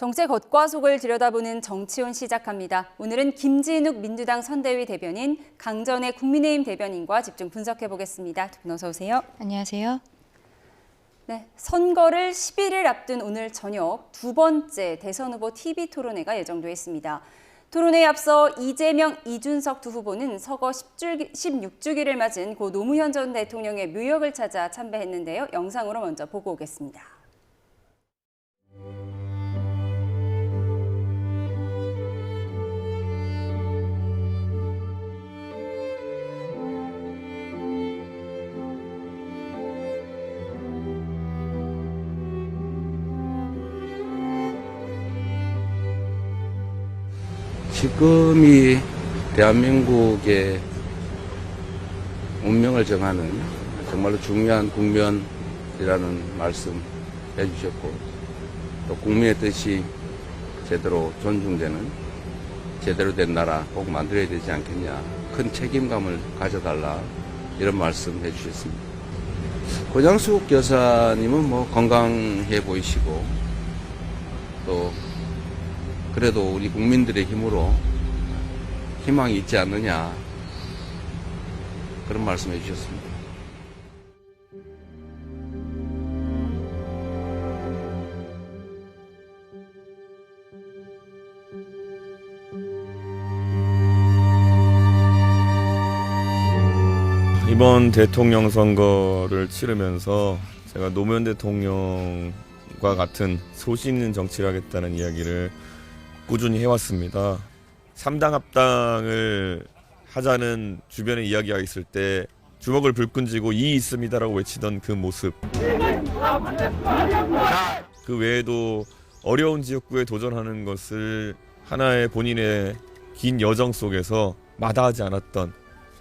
정책 겉과 속을 들여다보는 정치온 시작합니다. 오늘은 김진욱 민주당 선대위 대변인, 강전의 국민의힘 대변인과 집중 분석해 보겠습니다. 두 분 어서 오세요. 안녕하세요. 네, 선거를 11일 앞둔 오늘 저녁 두 번째 대선 후보 TV 토론회가 예정돼 있습니다. 토론회에 앞서 이재명, 이준석 두 후보는 서거 16주기를 맞은 고 노무현 전 대통령의 묘역을 찾아 참배했는데요. 영상으로 먼저 보고 오겠습니다. 지금이 대한민국의 운명을 정하는 정말로 중요한 국면이라는 말씀 해주셨고, 또 국민의 뜻이 제대로 존중되는 제대로 된 나라 꼭 만들어야 되지 않겠냐, 큰 책임감을 가져달라, 이런 말씀 해주셨습니다. 권양숙 여사님은 건강해 보이시고, 또 그래도 우리 국민들의 힘으로 희망이 있지 않느냐, 그런 말씀 해주셨습니다. 이번 대통령 선거를 치르면서 제가 노무현 대통령과 같은 소신 있는 정치를 하겠다는 이야기를 꾸준히 해왔습니다. 3당 합당을 하자는 주변의 이야기가 있을 때 주먹을 불끈 쥐고 이의 있습니다라고 외치던 그 모습, 그 외에도 어려운 지역구에 도전하는 것을 하나의 본인의 긴 여정 속에서 마다하지 않았던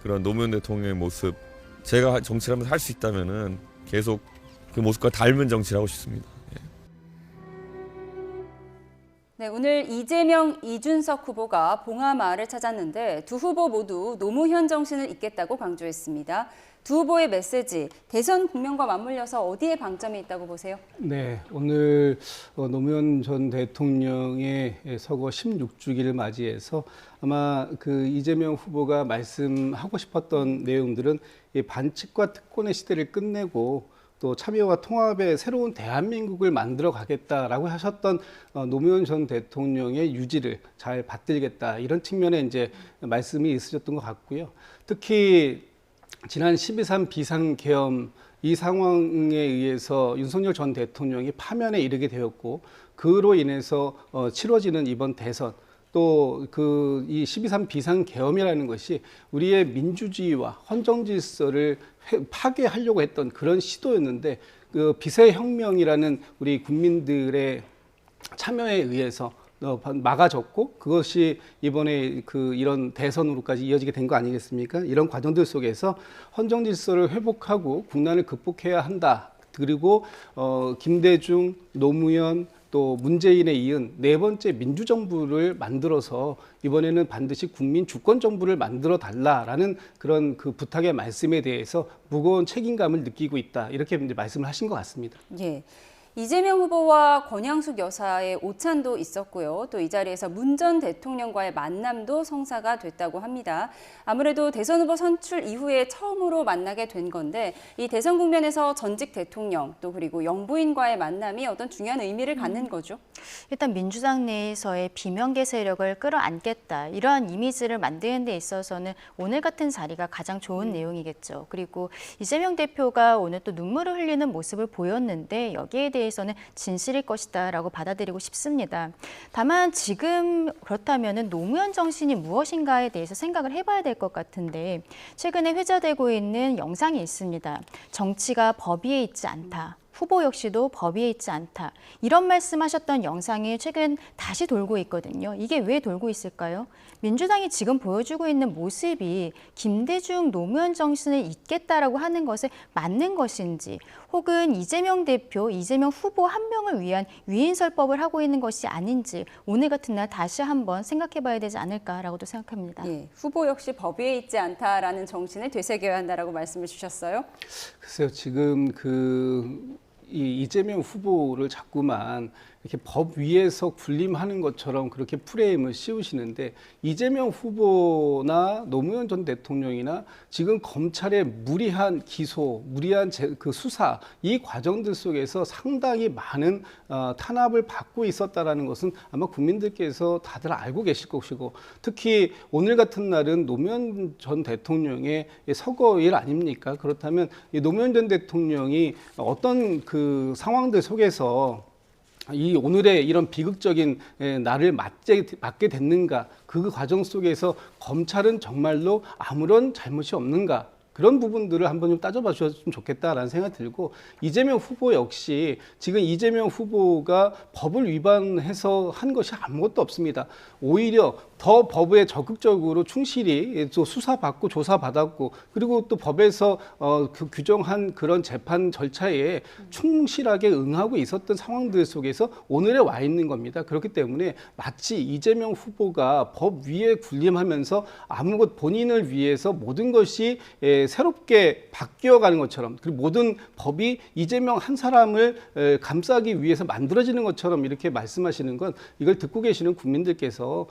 그런 노무현 대통령의 모습, 제가 정치를 하면서 할 수 있다면은 계속 그 모습과 닮은 정치를 하고 싶습니다. 네, 오늘 이재명, 이준석 후보가 봉하마을을 찾았는데 두 후보 모두 노무현 정신을 잇겠다고 강조했습니다. 두 후보의 메시지, 대선 국면과 맞물려서 어디에 방점이 있다고 보세요? 네, 오늘 노무현 전 대통령의 서거 16주기를 맞이해서 아마 그 이재명 후보가 말씀하고 싶었던 내용들은 이 반칙과 특권의 시대를 끝내고 또 참여와 통합의 새로운 대한민국을 만들어 가겠다라고 하셨던 노무현 전 대통령의 유지를 잘 받들겠다, 이런 측면에 이제 말씀이 있으셨던 것 같고요. 특히 지난 12.3 비상계엄 이 상황에 의해서 윤석열 전 대통령이 파면에 이르게 되었고, 그로 인해서 치러지는 이번 대선, 또 이 12.3 비상계엄이라는 것이 우리의 민주주의와 헌정 질서를 파괴하려고 했던 그런 시도였는데, 그 비세혁명이라는 우리 국민들의 참여에 의해서 막아졌고, 그것이 이번에 이런 대선으로까지 이어지게 된 거 아니겠습니까? 이런 과정들 속에서 헌정 질서를 회복하고 국난을 극복해야 한다. 그리고 김대중, 노무현, 또 문재인에 이은 네 번째 민주정부를 만들어서 이번에는 반드시 국민 주권정부를 만들어 달라라는 그런 그 부탁의 말씀에 대해서 무거운 책임감을 느끼고 있다, 이렇게 이제 말씀을 하신 것 같습니다. 예. 이재명 후보와 권양숙 여사의 오찬도 있었고요. 또 이 자리에서 문 전 대통령과의 만남도 성사가 됐다고 합니다. 아무래도 대선 후보 선출 이후에 처음으로 만나게 된 건데, 이 대선 국면에서 전직 대통령 또 그리고 영부인과의 만남이 어떤 중요한 의미를 갖는 거죠? 일단 민주당 내에서의 비명계 세력을 끌어안겠다, 이러한 이미지를 만드는 데 있어서는 오늘 같은 자리가 가장 좋은 내용이겠죠. 그리고 이재명 대표가 오늘 또 눈물을 흘리는 모습을 보였는데, 여기에 대해서는 진실일 것이다라고 받아들이고 싶습니다. 다만 지금 그렇다면 노무현 정신이 무엇인가에 대해서 생각을 해봐야 될 것 같은데, 최근에 회자되고 있는 영상이 있습니다. 정치가 법 위에 있지 않다. 후보 역시도 법 위에 있지 않다. 이런 말씀하셨던 영상이 최근 다시 돌고 있거든요. 이게 왜 돌고 있을까요? 민주당이 지금 보여주고 있는 모습이 김대중 노무현 정신을 잇겠다라고 하는 것에 맞는 것인지, 혹은 이재명 대표, 이재명 후보 한 명을 위한 위인설법을 하고 있는 것이 아닌지 오늘 같은 날 다시 한번 생각해 봐야 되지 않을까라고도 생각합니다. 예, 후보 역시 법 위에 있지 않다라는 정신을 되새겨야 한다라고 말씀을 주셨어요. 글쎄요, 지금 이 이재명 후보를 자꾸만 이렇게 법 위에서 군림하는 것처럼 그렇게 프레임을 씌우시는데 이재명 후보나 노무현 전 대통령이나 지금 검찰의 무리한 기소, 무리한 그 수사 이 과정들 속에서 상당히 많은 탄압을 받고 있었다라는 것은 아마 국민들께서 다들 알고 계실 것이고 특히 오늘 같은 날은 노무현 전 대통령의 서거일 아닙니까? 그렇다면 이 노무현 전 대통령이 어떤 그 상황들 속에서 이 오늘의 이런 비극적인 날을 맞게 됐는가? 그 과정 속에서 검찰은 정말로 아무런 잘못이 없는가? 그런 부분들을 한번 좀 따져봐 주셨으면 좋겠다라는 생각이 들고 이재명 후보 역시 지금 이재명 후보가 법을 위반해서 한 것이 아무것도 없습니다. 오히려 더 법에 적극적으로 충실히 또 수사받고 조사받았고 그리고 또 법에서 그 규정한 그런 재판 절차에 충실하게 응하고 있었던 상황들 속에서 오늘에 와 있는 겁니다. 그렇기 때문에 마치 이재명 후보가 법 위에 군림하면서 아무것 본인을 위해서 모든 것이 새롭게 바뀌어가는 것처럼 그리고 모든 법이 이재명 한 사람을 감싸기 위해서 만들어지는 것처럼 이렇게 말씀하시는 건 이걸 듣고 계시는 국민들께서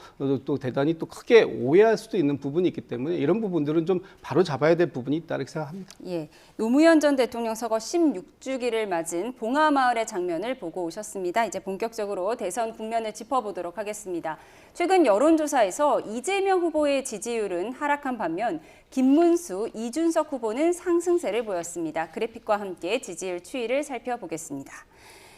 또 대단히 또 크게 오해할 수도 있는 부분이 있기 때문에 이런 부분들은 좀 바로 잡아야 될 부분이 있다 이렇게 생각합니다. 예, 노무현 전 대통령 서거 16주기를 맞은 봉하마을의 장면을 보고 오셨습니다. 이제 본격적으로 대선 국면을 짚어보도록 하겠습니다. 최근 여론조사에서 이재명 후보의 지지율은 하락한 반면 김문수, 이준석 후보는 상승세를 보였습니다. 그래픽과 함께 지지율 추이를 살펴보겠습니다.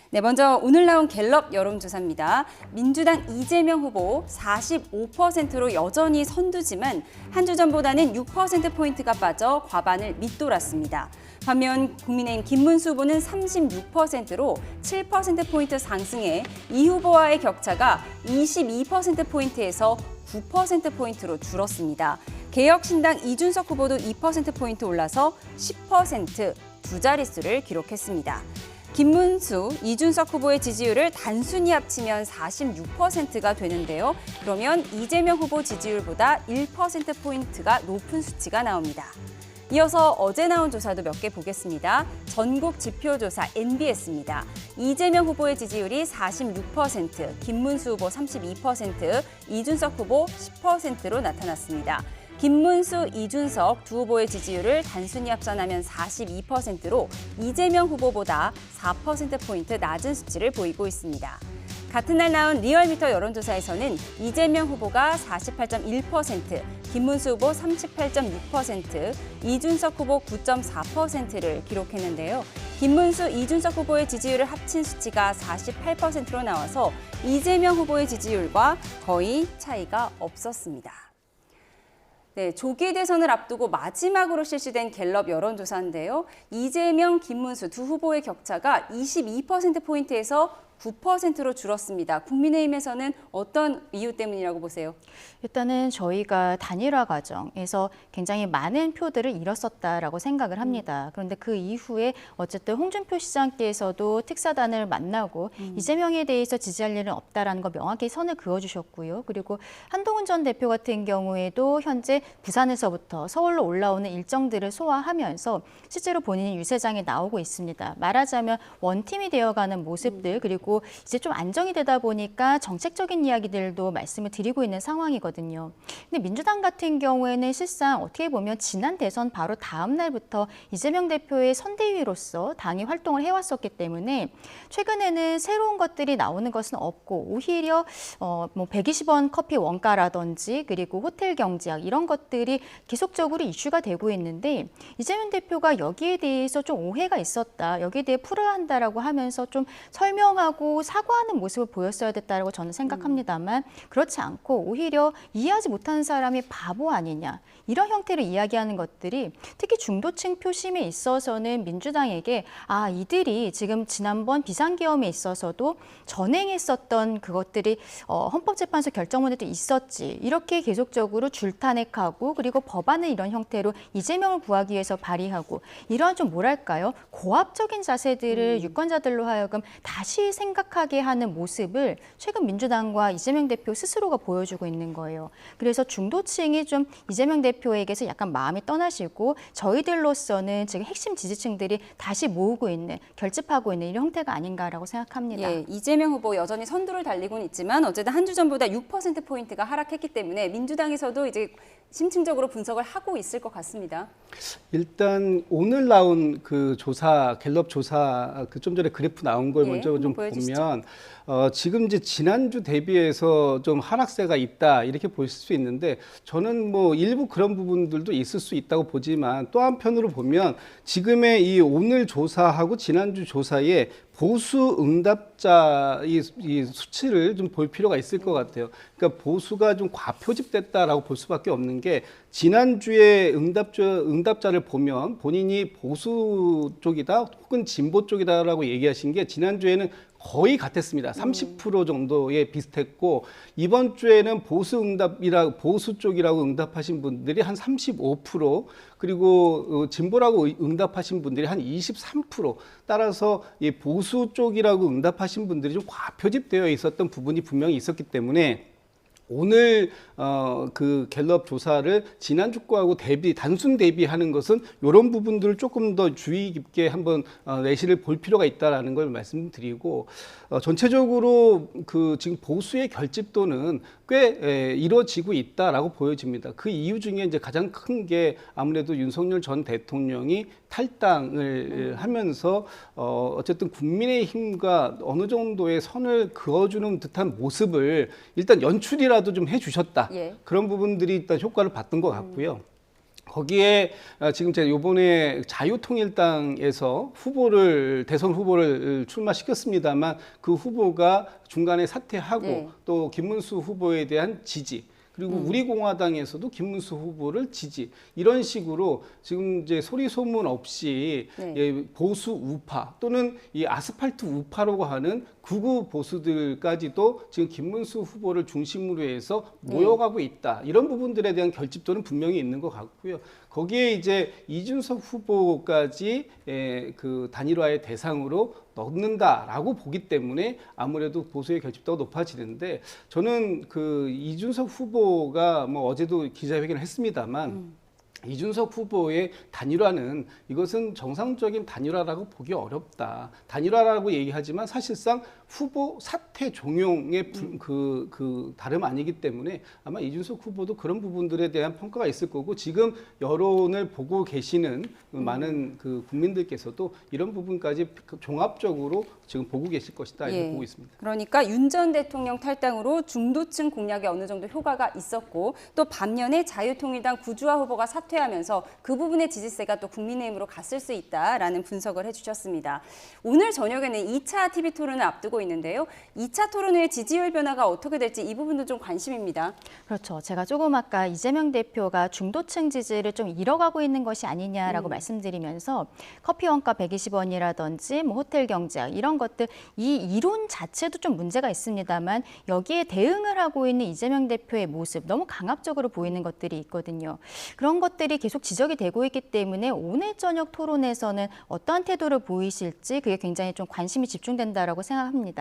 네, 먼저 오늘 나온 갤럽 여론조사입니다. 민주당 이재명 후보 45%로 여전히 선두지만 한 주 전보다는 6%포인트가 빠져 과반을 밑돌았습니다. 반면 국민의힘 김문수 후보는 36%로 7%포인트 상승해 이 후보와의 격차가 22%포인트에서 9%포인트로 줄었습니다. 개혁신당 이준석 후보도 2%포인트 올라서 10% 두 자릿수를 기록했습니다. 김문수, 이준석 후보의 지지율을 단순히 합치면 46%가 되는데요. 그러면 이재명 후보 지지율보다 1%포인트가 높은 수치가 나옵니다. 이어서 어제 나온 조사도 몇 개 보겠습니다. 전국 지표조사 NBS입니다. 이재명 후보의 지지율이 46%, 김문수 후보 32%, 이준석 후보 10%로 나타났습니다. 김문수, 이준석 두 후보의 지지율을 단순히 합산하면 42%로 이재명 후보보다 4%포인트 낮은 수치를 보이고 있습니다. 같은 날 나온 리얼미터 여론조사에서는 이재명 후보가 48.1%, 김문수 후보 38.6%, 이준석 후보 9.4%를 기록했는데요. 김문수, 이준석 후보의 지지율을 합친 수치가 48%로 나와서 이재명 후보의 지지율과 거의 차이가 없었습니다. 네, 조기 대선을 앞두고 마지막으로 실시된 갤럽 여론조사인데요. 이재명, 김문수 두 후보의 격차가 22%포인트에서 9%로 줄었습니다. 국민의힘에서는 어떤 이유 때문이라고 보세요? 일단은 저희가 단일화 과정에서 굉장히 많은 표들을 잃었었다라고 생각을 합니다. 그런데 그 이후에 어쨌든 홍준표 시장께서도 특사단을 만나고 이재명에 대해서 지지할 일은 없다라는 거 명확히 선을 그어주셨고요. 그리고 한동훈 전 대표 같은 경우에도 현재 부산에서부터 서울로 올라오는 일정들을 소화하면서 실제로 본인이 유세장에 나오고 있습니다. 말하자면 원팀이 되어가는 모습들 그리고 이제 좀 안정이 되다 보니까 정책적인 이야기들도 말씀을 드리고 있는 상황이거든요. 근데 민주당 같은 경우에는 실상 어떻게 보면 지난 대선 바로 다음 날부터 이재명 대표의 선대위로서 당이 활동을 해왔었기 때문에 최근에는 새로운 것들이 나오는 것은 없고 오히려 120원 커피 원가라든지 그리고 호텔 경제학 이런 것들이 계속적으로 이슈가 되고 있는데 이재명 대표가 여기에 대해서 좀 오해가 있었다. 여기에 대해 풀어야 한다라고 하면서 좀 설명하고 사과하는 모습을 보였어야 됐다고 저는 생각합니다만 그렇지 않고 오히려 이해하지 못하는 사람이 바보 아니냐 이런 형태로 이야기하는 것들이 특히 중도층 표심에 있어서는 민주당에게 이들이 지금 지난번 비상계엄에 있어서도 전행했었던 그것들이 헌법재판소 결정문에도 있었지 이렇게 계속적으로 줄타넥하고 그리고 법안을 이런 형태로 이재명을 구하기 위해서 발의하고 이런 좀 뭐랄까요 고압적인 자세들을 유권자들로 하여금 다시 생각하게 하는 모습을 최근 민주당과 이재명 대표 스스로가 보여주고 있는 거예요. 그래서 중도층이 좀 이재명 대표에게서 약간 마음이 떠나시고 저희들로서는 지금 핵심 지지층들이 다시 모으고 있는, 결집하고 있는 이런 형태가 아닌가라고 생각합니다. 예, 이재명 후보 여전히 선두를 달리고는 있지만 어쨌든 한 주 전보다 6%포인트가 하락했기 때문에 민주당에서도 이제 심층적으로 분석을 하고 있을 것 같습니다. 일단 오늘 나온 그 조사, 갤럽 조사, 그 좀 전에 그래프 나온 걸 예, 먼저 좀 한번 보여주시죠. 보면 지금 이제 지난주 대비해서 좀 하락세가 있다 이렇게 보실 수 있는데 저는 뭐 일부 그런 부분들도 있을 수 있다고 보지만 또 한편으로 보면 지금의 이 오늘 조사하고 지난주 조사에 보수 응답자 이 수치를 좀 볼 필요가 있을 것 같아요. 그러니까 보수가 좀 과표집됐다라고 볼 수밖에 없는 게 지난주에 응답자를 보면 본인이 보수 쪽이다 혹은 진보 쪽이다라고 얘기하신 게 지난주에는 거의 같았습니다. 30% 정도에 비슷했고 이번 주에는 보수 쪽이라고 응답하신 분들이 한 35% 그리고 진보라고 응답하신 분들이 한 23%. 따라서 이 보수 쪽이라고 응답하신 분들이 좀 과표집되어 있었던 부분이 분명히 있었기 때문에 오늘 그 갤럽 조사를 지난주 거하고 단순 대비하는 것은 이런 부분들을 조금 더 주의 깊게 한번 내실을 볼 필요가 있다라는 걸 말씀드리고 전체적으로 그 지금 보수의 결집도는 꽤 이루어지고 있다라고 보여집니다. 그 이유 중에 이제 가장 큰 게 아무래도 윤석열 전 대통령이 탈당을 하면서 어쨌든 국민의힘과 어느 정도의 선을 그어주는 듯한 모습을 일단 연출이라도 좀 해주셨다. 예. 그런 부분들이 일단 효과를 봤던 것 같고요. 거기에 지금 제가 이번에 자유통일당에서 대선 후보를 출마시켰습니다만 그 후보가 중간에 사퇴하고 네. 또 김문수 후보에 대한 지지 그리고 우리공화당에서도 김문수 후보를 지지 이런 식으로 지금 이제 소리 소문 없이 네. 예, 보수 우파 또는 이 아스팔트 우파라고 하는 극우 보수들까지도 지금 김문수 후보를 중심으로 해서 모여가고 있다. 이런 부분들에 대한 결집도는 분명히 있는 것 같고요. 거기에 이제 이준석 후보까지 그 단일화의 대상으로 넣는다라고 보기 때문에 아무래도 보수의 결집도가 높아지는데 저는 그 이준석 후보가 뭐 어제도 기자회견을 했습니다만 이준석 후보의 단일화는 이것은 정상적인 단일화라고 보기 어렵다. 단일화라고 얘기하지만 사실상 후보 사퇴 종용의 그 다름 아니기 때문에 아마 이준석 후보도 그런 부분들에 대한 평가가 있을 거고 지금 여론을 보고 계시는 많은 그 국민들께서도 이런 부분까지 종합적으로 지금 보고 계실 것이다 이렇게 보고 있습니다. 그러니까 윤 전 대통령 탈당으로 중도층 공략에 어느 정도 효과가 있었고 또 반면에 자유통일당 구주화 후보가 사퇴하면서 그 부분의 지지세가 또 국민의힘으로 갔을 수 있다라는 분석을 해주셨습니다. 오늘 저녁에는 2차 TV 토론을 앞두고 있는데요. 2차 토론 후에 지지율 변화가 어떻게 될지 이 부분도 좀 관심입니다. 그렇죠. 제가 조금 아까 이재명 대표가 중도층 지지를 좀 잃어가고 있는 것이 아니냐라고 말씀드리면서 커피 원가 120원이라든지 뭐 호텔 경제학 이런 것들 이 이론 자체도 좀 문제가 있습니다만 여기에 대응을 하고 있는 이재명 대표의 모습 너무 강압적으로 보이는 것들이 있거든요. 그런 것들이 계속 지적이 되고 있기 때문에 오늘 저녁 토론에서는 어떠한 태도를 보이실지 그게 굉장히 좀 관심이 집중된다라고 생각합니다.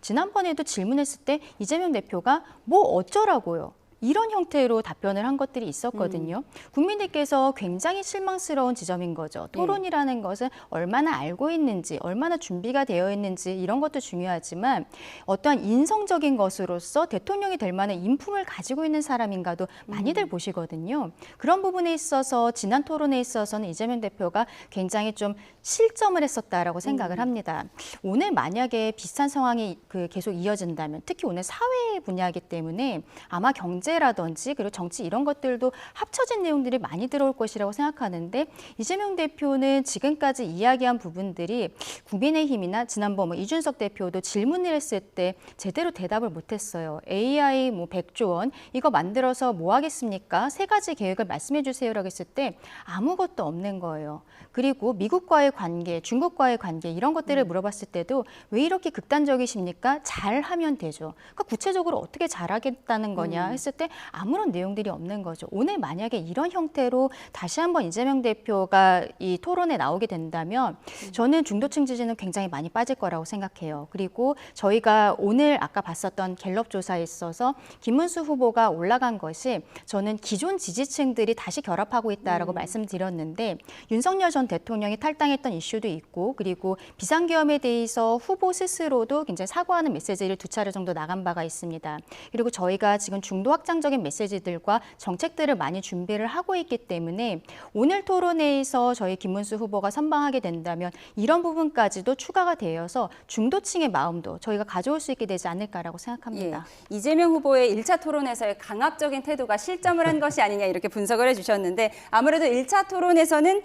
지난번에도 질문했을 때 이재명 대표가 뭐 어쩌라고요? 이런 형태로 답변을 한 것들이 있었거든요. 국민들께서 굉장히 실망스러운 지점인 거죠. 토론이라는 것은 얼마나 알고 있는지, 얼마나 준비가 되어 있는지 이런 것도 중요하지만 어떠한 인성적인 것으로서 대통령이 될 만한 인품을 가지고 있는 사람인가도 많이들 보시거든요. 그런 부분에 있어서 지난 토론에 있어서는 이재명 대표가 굉장히 좀 실점을 했었다라고 생각을 합니다. 오늘 만약에 비슷한 상황이 계속 이어진다면 특히 오늘 사회 분야이기 때문에 아마 경제라든지 그리고 정치 이런 것들도 합쳐진 내용들이 많이 들어올 것이라고 생각하는데 이재명 대표는 지금까지 이야기한 부분들이 국민의힘이나 지난번 이준석 대표도 질문을 했을 때 제대로 대답을 못했어요. AI 100조 원 이거 만들어서 뭐 하겠습니까? 3가지 계획을 말씀해 주세요라고 했을 때 아무것도 없는 거예요. 그리고 미국과의 관계, 중국과의 관계 이런 것들을 물어봤을 때도 왜 이렇게 극단적이십니까? 잘하면 되죠. 그러니까 구체적으로 어떻게 잘하겠다는 거냐 했을 때 아무런 내용들이 없는 거죠. 오늘 만약에 이런 형태로 다시 한번 이재명 대표가 이 토론에 나오게 된다면 저는 중도층 지지는 굉장히 많이 빠질 거라고 생각해요. 그리고 저희가 오늘 아까 봤었던 갤럽 조사에 있어서 김문수 후보가 올라간 것이 저는 기존 지지층들이 다시 결합하고 있다라고 말씀드렸는데 윤석열 전 대통령이 탈당했던 이슈도 있고 그리고 비상계엄에 대해서 후보 스스로도 굉장히 사과하는 메시지를 2차례 정도 나간 바가 있습니다. 그리고 저희가 지금 중도 확장적인 메시지들과 정책들을 많이 준비를 하고 있기 때문에 오늘 토론회에서 저희 김문수 후보가 선방하게 된다면 이런 부분까지도 추가가 되어서 중도층의 마음도 저희가 가져올 수 있게 되지 않을까라고 생각합니다. 예, 이재명 후보의 1차 토론에서의 강압적인 태도가 실점을 한 것이 아니냐 이렇게 분석을 해주셨는데 아무래도 1차 토론에서는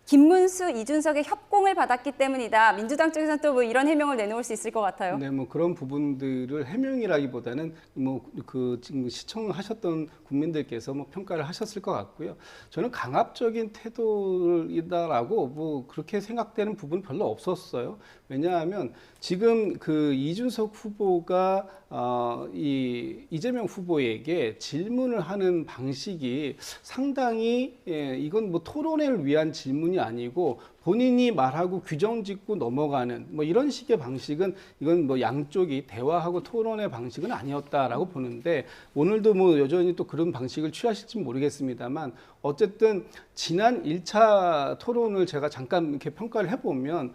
김문수, 이준석의 협공을 받았기 때문이다. 민주당 쪽에서는 또 뭐 이런 해명을 내놓을 수 있을 것 같아요. 네, 뭐 그런 부분들을 해명이라기보다는 뭐 그 지금 시청하셨던 국민들께서 뭐 평가를 하셨을 것 같고요. 저는 강압적인 태도이다라고 뭐 그렇게 생각되는 부분 별로 없었어요. 왜냐하면 지금 그 이준석 후보가 이재명 후보에게 질문을 하는 방식이 상당히 이건 뭐 토론회를 위한 질문이 아니고 본인이 말하고 규정 짓고 넘어가는 뭐 이런 식의 방식은 이건 뭐 양쪽이 대화하고 토론의 방식은 아니었다라고 보는데 오늘도 뭐 여전히 또 그런 방식을 취하실지 모르겠습니다만 어쨌든 지난 1차 토론을 제가 잠깐 이렇게 평가를 해보면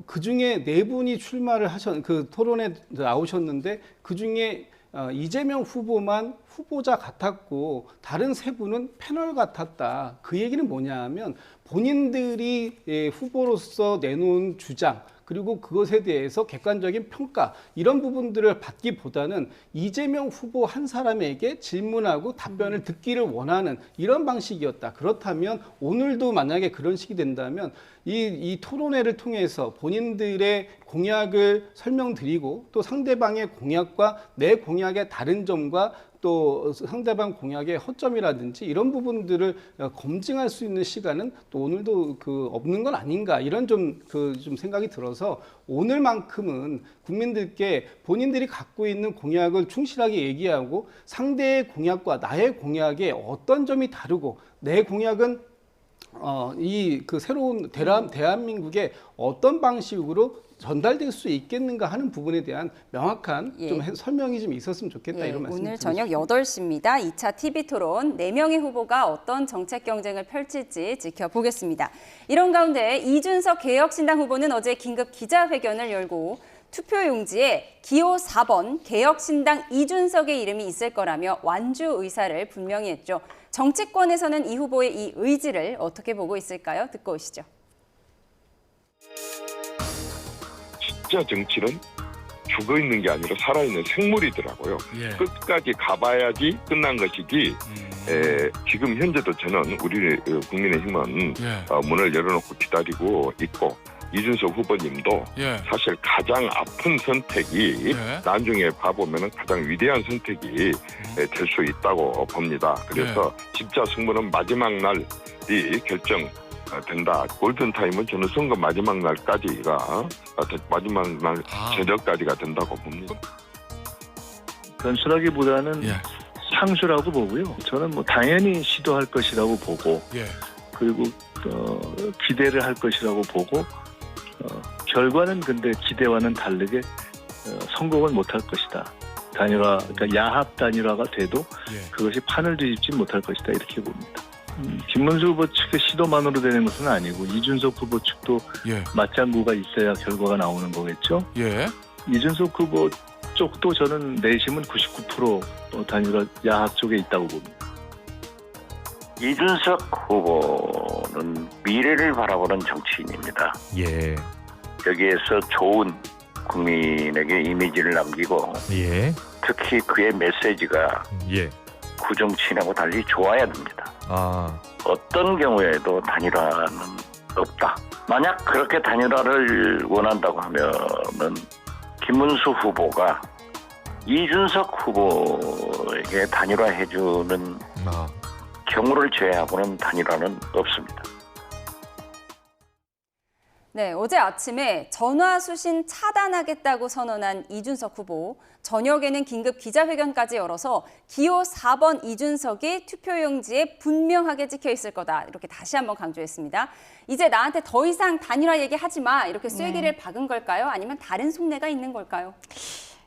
그 중에 4분이 출마를 그 토론에 나오셨는데 그 중에 이재명 후보만 후보자 같았고 다른 3분은 패널 같았다. 그 얘기는 뭐냐 하면 본인들이 후보로서 내놓은 주장 그리고 그것에 대해서 객관적인 평가 이런 부분들을 받기보다는 이재명 후보 한 사람에게 질문하고 답변을 듣기를 원하는 이런 방식이었다. 그렇다면 오늘도 만약에 그런 식이 된다면 이 토론회를 통해서 본인들의 공약을 설명드리고 또 상대방의 공약과 내 공약의 다른 점과 또 상대방 공약의 허점이라든지 이런 부분들을 검증할 수 있는 시간은 또 오늘도 없는 건 아닌가 이런 좀 생각이 들어서 오늘만큼은 국민들께 본인들이 갖고 있는 공약을 충실하게 얘기하고 상대의 공약과 나의 공약에 어떤 점이 다르고 내 공약은 새로운 대한민국의 어떤 방식으로 전달될 수 있겠는가 하는 부분에 대한 명확한 좀 설명이 좀 있었으면 좋겠다 이런 말씀 오늘 드리고 저녁 8시입니다. 2차 TV 토론 4명의 후보가 어떤 정책 경쟁을 펼칠지 지켜보겠습니다. 이런 가운데 이준석 개혁신당 후보는 어제 긴급 기자회견을 열고 투표 용지에 기호 4번 개혁신당 이준석의 이름이 있을 거라며 완주 의사를 분명히 했죠. 정치권에서는 이 후보의 이 의지를 어떻게 보고 있을까요? 듣고 오시죠. 진짜 정치는 죽어있는 게 아니라 살아있는 생물이더라고요. 끝까지 가봐야지 끝난 것이지 지금 현재도 저는 우리 국민의힘은 문을 열어놓고 기다리고 있고 이준석 후보님도 사실 가장 아픈 선택이 나중에 봐보면 가장 위대한 선택이 될 수 있다고 봅니다. 그래서 진짜 승부는 마지막 날이 결정된다. 골든타임은 저는 선거 마지막 날까지가 마지막 날 저녁까지가 된다고 봅니다. 변수라기보다는 상수라고 보고요. 저는 뭐 당연히 시도할 것이라고 보고 그리고 기대를 할 것이라고 보고 결과는 근데 기대와는 다르게 성공을 못할 것이다. 단일화, 그러니까 야합 단일화가 돼도 그것이 판을 뒤집지 못할 것이다 이렇게 봅니다. 김문수 후보 측의 시도만으로 되는 것은 아니고 이준석 후보 측도 맞장구가 있어야 결과가 나오는 거겠죠. 이준석 후보 쪽도 저는 내심은 99% 단일화 야합 쪽에 있다고 봅니다. 이준석 후보는 미래를 바라보는 정치인입니다. 여기에서 좋은 국민에게 이미지를 남기고 특히 그의 메시지가 구정치인하고 달리 좋아야 됩니다. 어떤 경우에도 단일화는 없다. 만약 그렇게 단일화를 원한다고 하면은 김문수 후보가 이준석 후보에게 단일화해주는 경우를 제외하고는 단일화는 없습니다. 네, 어제 아침에 전화 수신 차단하겠다고 선언한 이준석 후보. 저녁에는 긴급 기자회견까지 열어서 기호 4번 이준석이 투표용지에 분명하게 찍혀 있을 거다. 이렇게 다시 한번 강조했습니다. 이제 나한테 더 이상 단일화 얘기하지 마. 이렇게 쐐기를 박은 걸까요? 아니면 다른 속내가 있는 걸까요?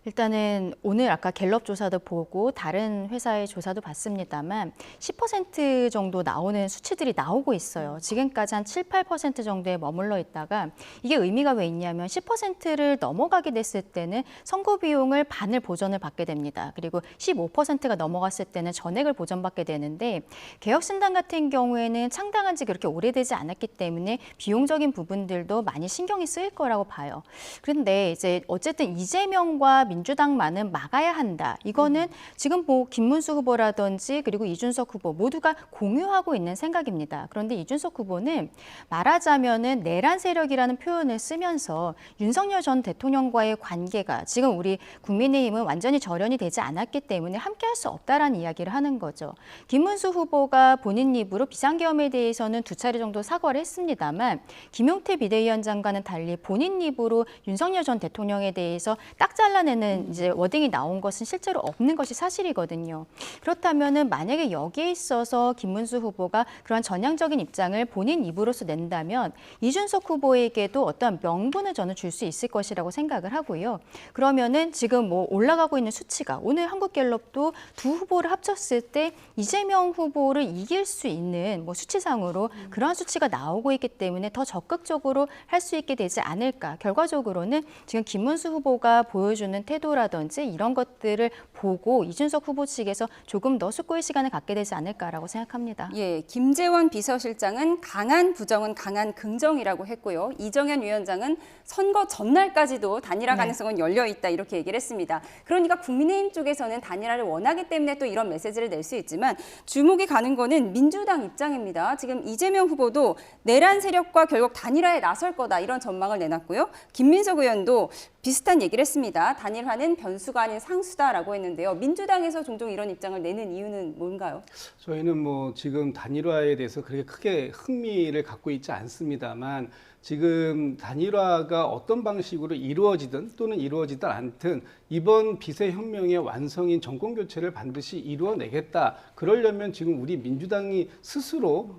일단은 오늘 아까 갤럽 조사도 보고 다른 회사의 조사도 봤습니다만 10% 정도 나오는 수치들이 나오고 있어요. 지금까지 한 7, 8% 정도에 머물러 있다가 이게 의미가 왜 있냐면 10%를 넘어가게 됐을 때는 선거 비용을 반을 보전을 받게 됩니다. 그리고 15%가 넘어갔을 때는 전액을 보전받게 되는데 개혁신당 같은 경우에는 창당한 지 그렇게 오래되지 않았기 때문에 비용적인 부분들도 많이 신경이 쓰일 거라고 봐요. 그런데 이제 어쨌든 이재명과 민주당만은 막아야 한다. 이거는 지금 뭐 김문수 후보라든지 그리고 이준석 후보 모두가 공유하고 있는 생각입니다. 그런데 이준석 후보는 말하자면은 내란 세력이라는 표현을 쓰면서 윤석열 전 대통령과의 관계가 지금 우리 국민의힘은 완전히 절연이 되지 않았기 때문에 함께할 수 없다라는 이야기를 하는 거죠. 김문수 후보가 본인 입으로 비상계엄에 대해서는 2차례 정도 사과를 했습니다만 김용태 비대위원장과는 달리 본인 입으로 윤석열 전 대통령에 대해서 딱 잘라내는 이제 워딩이 나온 것은 실제로 없는 것이 사실이거든요. 그렇다면은 만약에 여기에 있어서 김문수 후보가 그런 전향적인 입장을 본인 입으로서 낸다면 이준석 후보에게도 어떤 명분을 저는 줄 수 있을 것이라고 생각을 하고요. 그러면은 지금 뭐 올라가고 있는 수치가 오늘 한국갤럽도 두 후보를 합쳤을 때 이재명 후보를 이길 수 있는 뭐 수치상으로 그러한 수치가 나오고 있기 때문에 더 적극적으로 할 수 있게 되지 않을까. 결과적으로는 지금 김문수 후보가 보여주는 태도라든지 이런 것들을 보고 이준석 후보 측에서 조금 더 숙고의 시간을 갖게 되지 않을까라고 생각합니다. 예, 김재원 비서실장은 강한 부정은 강한 긍정이라고 했고요. 이정현 위원장은 선거 전날까지도 단일화 가능성은 열려 있다 이렇게 얘기를 했습니다. 그러니까 국민의힘 쪽에서는 단일화를 원하기 때문에 또 이런 메시지를 낼 수 있지만 주목이 가는 거는 민주당 입장입니다. 지금 이재명 후보도 내란 세력과 결국 단일화에 나설 거다 이런 전망을 내놨고요. 김민석 의원도 비슷한 얘기를 했습니다. 단일화는 변수가 아닌 상수다라고 했는데요. 민주당에서 종종 이런 입장을 내는 이유는 뭔가요? 저희는 뭐 지금 단일화에 대해서 그렇게 크게 흥미를 갖고 있지 않습니다만 지금 단일화가 어떤 방식으로 이루어지든 또는 이루어지든 않든 이번 비세혁명의 완성인 정권교체를 반드시 이루어내겠다. 그러려면 지금 우리 민주당이 스스로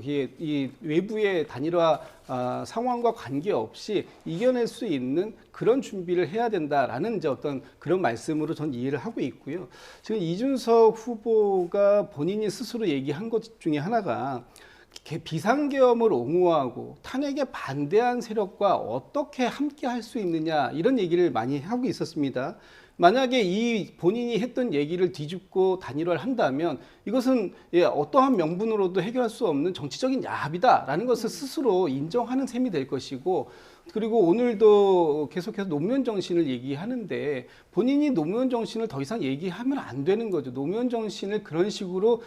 이 외부의 단일화 상황과 관계없이 이겨낼 수 있는 그런 준비를 해야 된다라는 이제 어떤 그런 말씀으로 전 이해를 하고 있고요. 지금 이준석 후보가 본인이 스스로 얘기한 것 중에 하나가 비상계엄을 옹호하고 탄핵에 반대한 세력과 어떻게 함께 할 수 있느냐 이런 얘기를 많이 하고 있었습니다. 만약에 이 본인이 했던 얘기를 뒤집고 단일화를 한다면 이것은 어떠한 명분으로도 해결할 수 없는 정치적인 야합이다라는 것을 스스로 인정하는 셈이 될 것이고 그리고 오늘도 계속해서 노무현 정신을 얘기하는데 본인이 노무현 정신을 더 이상 얘기하면 안 되는 거죠. 노무현 정신을 그런 식으로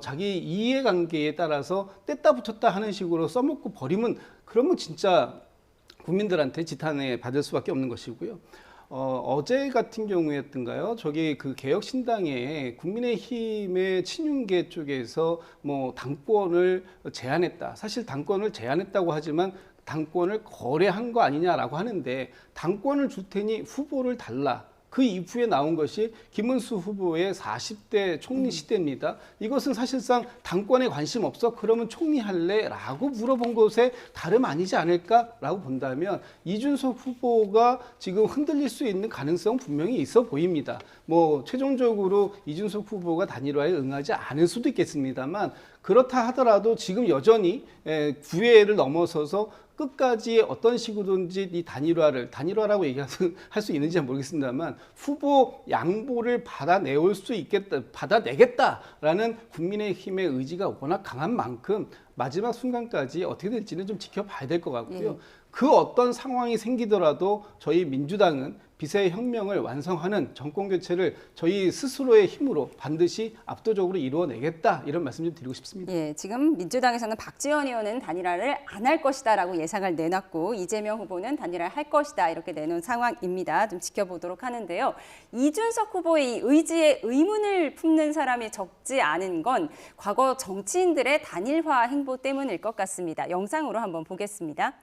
자기 이해관계에 따라서 뗐다 붙였다 하는 식으로 써먹고 버리면 그러면 진짜 국민들한테 지탄을 받을 수밖에 없는 것이고요. 어제 같은 경우였던가요? 저기 그 개혁신당의 국민의힘의 친윤계 쪽에서 뭐 당권을 제한했다. 사실 당권을 제한했다고 하지만 당권을 거래한 거 아니냐라고 하는데 당권을 줄 테니 후보를 달라. 그 이후에 나온 것이 김문수 후보의 40대 총리 시대입니다. 이것은 사실상 당권에 관심 없어? 그러면 총리할래? 라고 물어본 것에 다름 아니지 않을까라고 본다면 이준석 후보가 지금 흔들릴 수 있는 가능성은 분명히 있어 보입니다. 뭐 최종적으로 이준석 후보가 단일화에 응하지 않을 수도 있겠습니다만 그렇다 하더라도 지금 여전히 구애를 넘어서서 끝까지 어떤 식으로든지 이 단일화라고 얘기할 수 있는지 모르겠습니다만 후보 양보를 받아내겠다라는 국민의힘의 의지가 워낙 강한 만큼 마지막 순간까지 어떻게 될지는 좀 지켜봐야 될 것 같고요. 그 어떤 상황이 생기더라도 저희 민주당은 비세혁명을 완성하는 정권교체를 저희 스스로의 힘으로 반드시 압도적으로 이루어내겠다 이런 말씀 좀 드리고 싶습니다. 예, 지금 민주당에서는 박지원 의원은 단일화를 안 할 것이다라고 예상을 내놨고 이재명 후보는 단일화를 할 것이다 이렇게 내놓은 상황입니다. 좀 지켜보도록 하는데요. 이준석 후보의 이 의지에 의문을 품는 사람이 적지 않은 건 과거 정치인들의 단일화 행보 때문일 것 같습니다. 영상으로 한번 보겠습니다.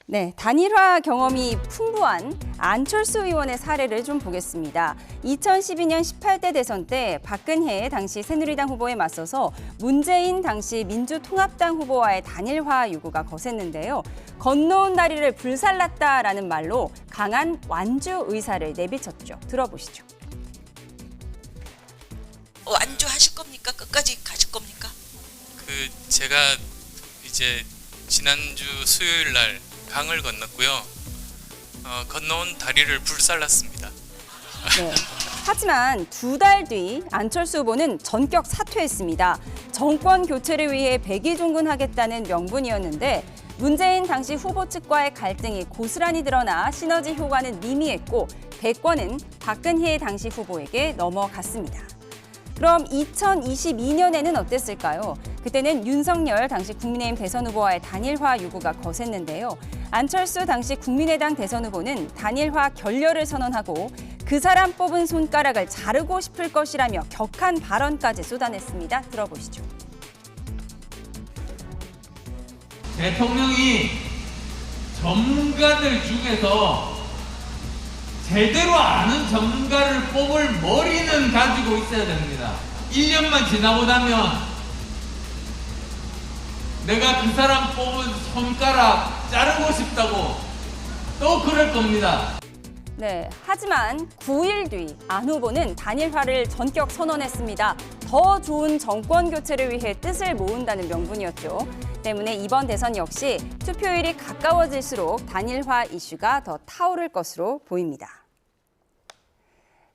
네, 단일화 경험이 풍부한 안철수 의원의 사례를 좀 보겠습니다. 2012년 18대 대선 때 박근혜 당시 새누리당 후보에 맞서서 문재인 당시 민주통합당 후보와의 단일화 요구가 거셌는데요. 건너온 다리를 불살랐다라는 말로 강한 완주 의사를 내비쳤죠. 들어보시죠. 완주하실 겁니까? 끝까지 가실 겁니까? 제가 이제 지난주 수요일 날 강을 건넜고요. 건너온 다리를 불살랐습니다. 네. 하지만 2달 뒤 안철수 후보는 전격 사퇴했습니다. 정권 교체를 위해 백의종군하겠다는 명분이었는데 문재인 당시 후보 측과의 갈등이 고스란히 드러나 시너지 효과는 미미했고 대권은 박근혜 당시 후보에게 넘어갔습니다. 그럼 2022년에는 어땠을까요? 그때는 윤석열 당시 국민의힘 대선 후보와의 단일화 요구가 거셌는데요. 안철수 당시 국민의당 대선 후보는 단일화 결렬을 선언하고 그 사람 뽑은 손가락을 자르고 싶을 것이라며 격한 발언까지 쏟아냈습니다. 들어보시죠. 대통령이 전문가들 중에서 제대로 아는 전문가를 뽑을 머리는 가지고 있어야 됩니다. 1년만 지나고 나면 내가 그 사람 뽑은 손가락 자르고 싶다고 또 그럴 겁니다. 네, 하지만 9일 뒤 안 후보는 단일화를 전격 선언했습니다. 더 좋은 정권 교체를 위해 뜻을 모은다는 명분이었죠. 때문에 이번 대선 역시 투표일이 가까워질수록 단일화 이슈가 더 타오를 것으로 보입니다.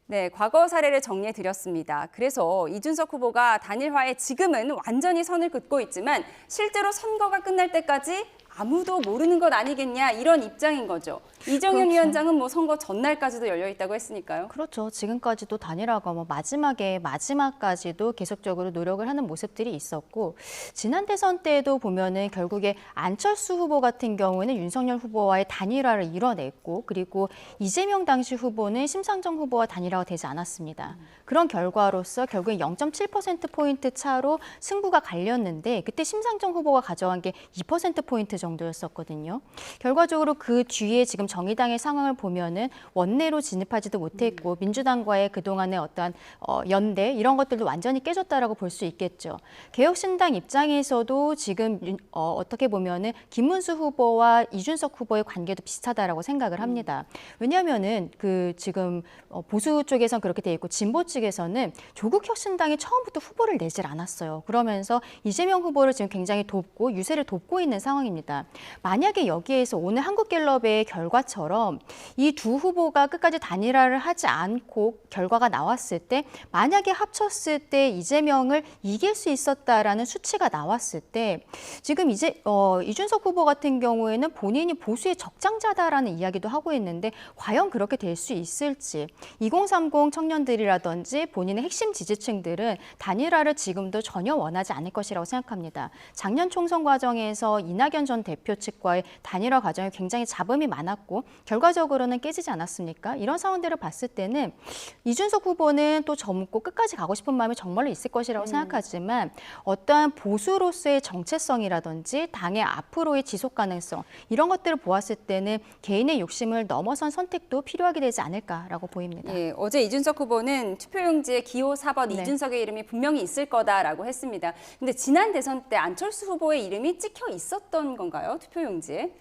네, 과거 사례를 정리해드렸습니다. 그래서 이준석 후보가 단일화에 지금은 완전히 선을 긋고 있지만 실제로 선거가 끝날 때까지 아무도 모르는 것 아니겠냐 이런 입장인 거죠. 이정현 그렇죠. 위원장은 뭐 선거 전날까지도 열려 있다고 했으니까요. 그렇죠. 지금까지도 단일화가 마지막까지도 계속적으로 노력을 하는 모습들이 있었고 지난 대선 때도 보면은 결국에 안철수 후보 같은 경우에는 윤석열 후보와의 단일화를 이뤄냈고 그리고 이재명 당시 후보는 심상정 후보와 단일화가 되지 않았습니다. 그런 결과로서 결국에 0.7%포인트 차로 승부가 갈렸는데 그때 심상정 후보가 가져간 게 2%포인트 정도였었거든요. 결과적으로 그 뒤에 지금 정의당의 상황을 보면은 원내로 진입하지도 못했고 민주당과의 그동안의 어떠한 연대 이런 것들도 완전히 깨졌다라고 볼 수 있겠죠. 개혁신당 입장에서도 지금 어떻게 보면은 김문수 후보와 이준석 후보의 관계도 비슷하다라고 생각을 합니다. 왜냐하면은 그 지금 보수 쪽에선 그렇게 돼 있고 진보 측에서는 조국 혁신당이 처음부터 후보를 내질 않았어요. 그러면서 이재명 후보를 지금 굉장히 돕고 유세를 돕고 있는 상황입니다. 만약에 여기에서 오늘 한국갤럽의 결과처럼 이 두 후보가 끝까지 단일화를 하지 않고 결과가 나왔을 때 만약에 합쳤을 때 이재명을 이길 수 있었다라는 수치가 나왔을 때 지금 이준석 후보 같은 경우에는 본인이 보수의 적장자다라는 이야기도 하고 있는데 과연 그렇게 될 수 있을지 2030 청년들이라든지 본인의 핵심 지지층들은 단일화를 지금도 전혀 원하지 않을 것이라고 생각합니다. 작년 총선 과정에서 이낙연 전 대표 측과의 단일화 과정에 굉장히 잡음이 많았고 결과적으로는 깨지지 않았습니까? 이런 상황들을 봤을 때는 이준석 후보는 또 젊고 끝까지 가고 싶은 마음이 정말로 있을 것이라고 생각하지만 어떠한 보수로서의 정체성이라든지 당의 앞으로의 지속 가능성 이런 것들을 보았을 때는 개인의 욕심을 넘어선 선택도 필요하게 되지 않을까라고 보입니다. 예, 어제 이준석 후보는 투표용지에 기호 4번 네. 이준석의 이름이 분명히 있을 거다라고 했습니다. 근데 지난 대선 때 안철수 후보의 이름이 찍혀 있었던 건가요? 투표용지에?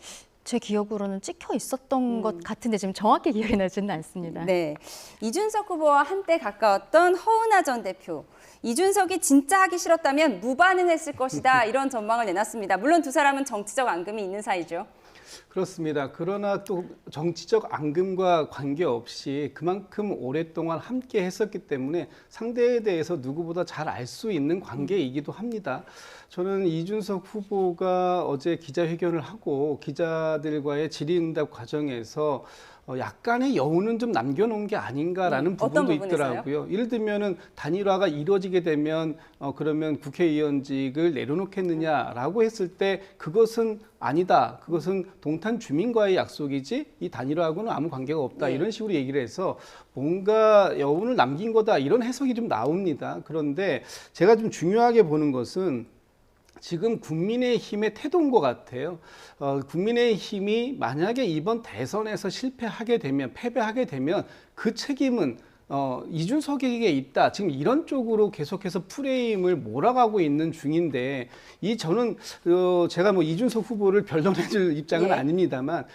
제 기억으로는 찍혀 있었던 것 같은데 지금 정확히 기억이 나지는 않습니다. 네, 이준석 후보와 한때 가까웠던 허은하 전 대표. 이준석이 진짜 하기 싫었다면 무반은 했을 것이다 이런 전망을 내놨습니다. 물론 두 사람은 정치적 앙금이 있는 사이죠. 그렇습니다. 그러나 또 정치적 앙금과 관계없이 그만큼 오랫동안 함께 했었기 때문에 상대에 대해서 누구보다 잘 알 수 있는 관계이기도 합니다. 저는 이준석 후보가 어제 기자회견을 하고 기자들과의 질의응답 과정에서 약간의 여운은 좀 남겨놓은 게 아닌가라는 부분도 있더라고요. 예를 들면은 단일화가 이루어지게 되면 그러면 국회의원직을 내려놓겠느냐라고 했을 때 그것은 아니다. 그것은 동탄 주민과의 약속이지 이 단일화하고는 아무 관계가 없다. 이런 식으로 얘기를 해서 뭔가 여운을 남긴 거다. 이런 해석이 좀 나옵니다. 그런데 제가 좀 중요하게 보는 것은 지금 국민의힘의 태도인 것 같아요. 국민의힘이 만약에 이번 대선에서 패배하게 되면 그 책임은 이준석에게 있다. 지금 이런 쪽으로 계속해서 프레임을 몰아가고 있는 중인데, 저는 제가 뭐 이준석 후보를 별론해줄 입장은 아닙니다만,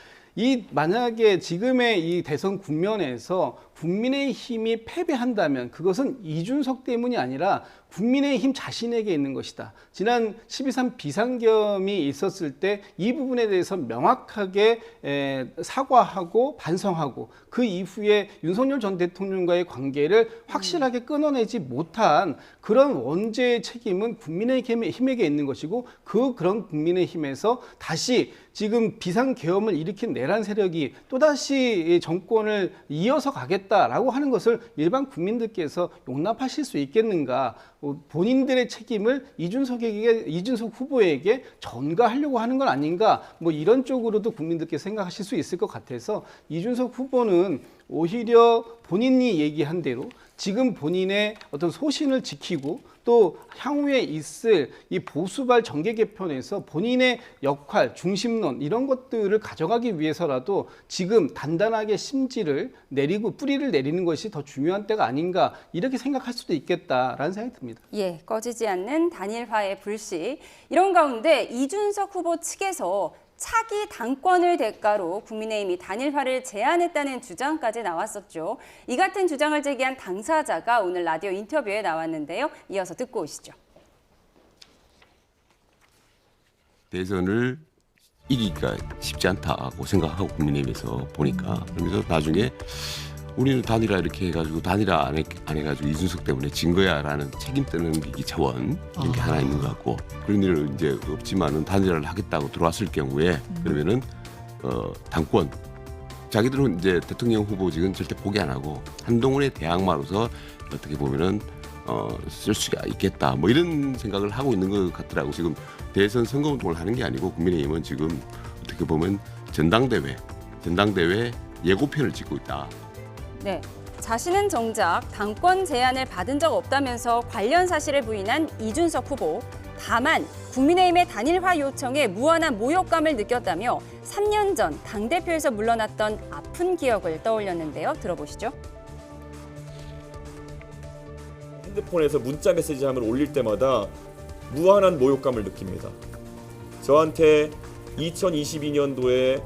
만약에 지금의 이 대선 국면에서 국민의힘이 패배한다면 그것은 이준석 때문이 아니라 국민의힘 자신에게 있는 것이다. 지난 12.3 비상겸이 있었을 때 이 부분에 대해서 명확하게 사과하고 반성하고 그 이후에 윤석열 전 대통령과의 관계를 확실하게 끊어내지 못한 그런 원죄의 책임은 국민의힘에게 있는 것이고, 그런 국민의힘에서 다시 지금 비상계엄을 일으킨 내란 세력이 또다시 정권을 이어서 가겠다라고 하는 것을 일반 국민들께서 용납하실 수 있겠는가? 본인들의 책임을 이준석 후보에게 전가하려고 하는 건 아닌가? 뭐 이런 쪽으로도 국민들께서 생각하실 수 있을 것 같아서, 이준석 후보는 오히려 본인이 얘기한 대로 지금 본인의 어떤 소신을 지키고 또 향후에 있을 이 보수발 정계 개편에서 본인의 역할, 중심론 이런 것들을 가져가기 위해서라도 지금 단단하게 심지를 내리고 뿌리를 내리는 것이 더 중요한 때가 아닌가, 이렇게 생각할 수도 있겠다라는 생각이 듭니다. 예, 꺼지지 않는 단일화의 불씨. 이런 가운데 이준석 후보 측에서 차기 당권을 대가로 국민의힘이 단일화를 제안했다는 주장까지 나왔었죠. 이 같은 주장을 제기한 당사자가 오늘 라디오 인터뷰에 나왔는데요. 이어서 듣고 오시죠. 대선을 이기기가 쉽지 않다고 생각하고 국민의힘에서 보니까, 그러면서 나중에 우리는 단일화 이렇게 해가지고 단일화 안 해가지고 이준석 때문에 진 거야라는 책임 떠넘기기 차원 이런 게 하나 있는 것 같고, 그런 일은 이제 없지만은 단일화를 하겠다고 들어왔을 경우에 그러면은 당권, 자기들은 이제 대통령 후보직은 절대 포기 안 하고 한동훈의 대항마로서 어떻게 보면은 쓸 수가 있겠다, 뭐 이런 생각을 하고 있는 것 같더라고. 지금 대선 선거운동을 하는 게 아니고 국민의힘은 지금 어떻게 보면 전당대회 예고편을 찍고 있다. 네, 자신은 정작 당권 제안을 받은 적 없다면서 관련 사실을 부인한 이준석 후보. 다만 국민의힘의 단일화 요청에 무한한 모욕감을 느꼈다며 3년 전 당대표에서 물러났던 아픈 기억을 떠올렸는데요. 들어보시죠. 핸드폰에서 문자 메시지함을 올릴 때마다 무한한 모욕감을 느낍니다. 저한테 2022년도에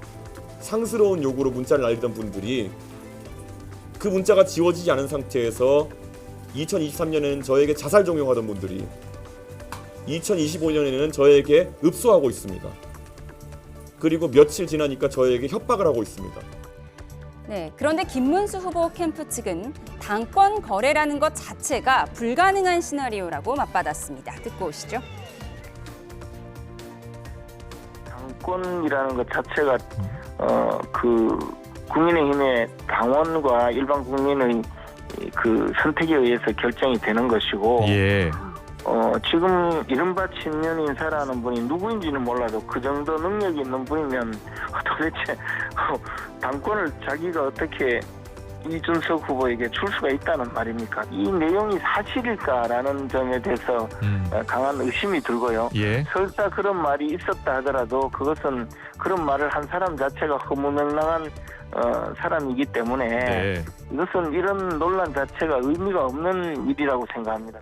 상스러운 욕으로 문자를 날리던 분들이 그 문자가 지워지지 않은 상태에서 2023년에는 저에게 자살 종용하던 분들이 2025년에는 저에게 읍소하고 있습니다. 그리고 며칠 지나니까 저에게 협박을 하고 있습니다. 네, 그런데 김문수 후보 캠프 측은 당권 거래라는 것 자체가 불가능한 시나리오라고 맞받았습니다. 듣고 오시죠. 당권이라는 것 자체가 국민의힘의 당원과 일반 국민의 그 선택에 의해서 결정이 되는 것이고, 지금 이른바 친문 인사라는 분이 누구인지는 몰라도 그 정도 능력이 있는 분이면 도대체 당권을 자기가 어떻게 이준석 후보에게 줄 수가 있다는 말입니까? 이 내용이 사실일까라는 점에 대해서 강한 의심이 들고요. 설사 그런 말이 있었다 하더라도 그것은 그런 말을 한 사람 자체가 허무맹랑한 사람이기 때문에 이것은 이런 논란 자체가 의미가 없는 일이라고 생각합니다.